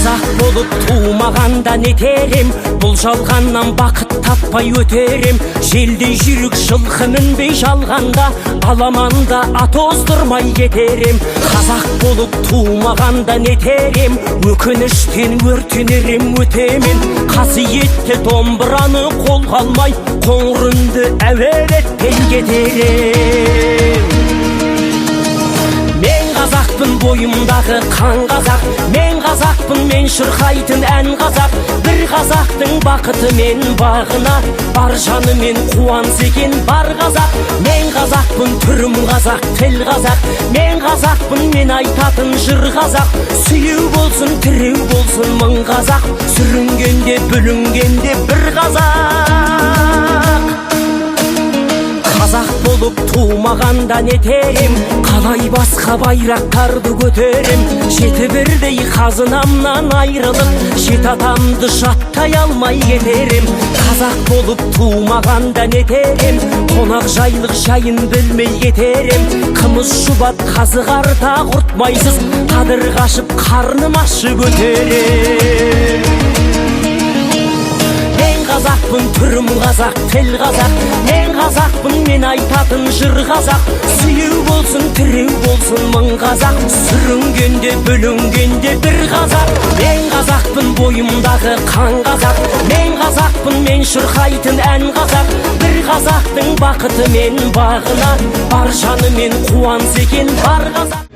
Қазақ болып туымағанда нетерем, бұл жалғаннан бақыт таппай өтерем. Желдей жүрік жылқы мінбей жалғанда, аламанда ат оздырмай кетерем. Қазақ болып туымағанда нетерем, өкініштен өртенерем өтемен. Қасиетті домбыраны қолға алмай, қоңыр үнді әуелетпен кетерем. Мен қазақпын, бойымдағы қан қазақ, мен қазақпын, мен шырқайтын ән қазақ. Бір қазақтың бақыты мен бағына, бар жаны мен қуанса екен бар қазақ. Мен қазақпын, түрім қазақ, тіл қазақ, мен қазақпын, мен айтатын жыр қазақ. Сүйеу болсын, тіреу болсын мың қазақ, сүрінгенде бүлінгенде бір қазақ. Қазақ болып туымағанда нетерем, қалай басқа байрақтарды көтерем. Жеті бірдей қазынамнан айрылып, жеті атамды жаттай алмай кетерем. Қазақ болып туымағанда нетерем, қонақ жайлық жайын білмей кетерем. Қымыз шұбат қазы қарта құртмайсыз, қадыр қашып қарным ашып өтерем. Қазақпын, түрім қазақ, тіл қазақ, мен қазақпын, мен айтатын жыр қазақ. Сүйеу болсын, тіреу болсын мың қазақ, сүрінгенде бүлінгенде бір қазақ. Мен қазақпын, бойымдағы қан қазақ, мен қазақпын, мен шырқайтын ән қазақ. Бір қазақтың бақыты мен бағына, бар жаны мен қуанса екен бар қазақ.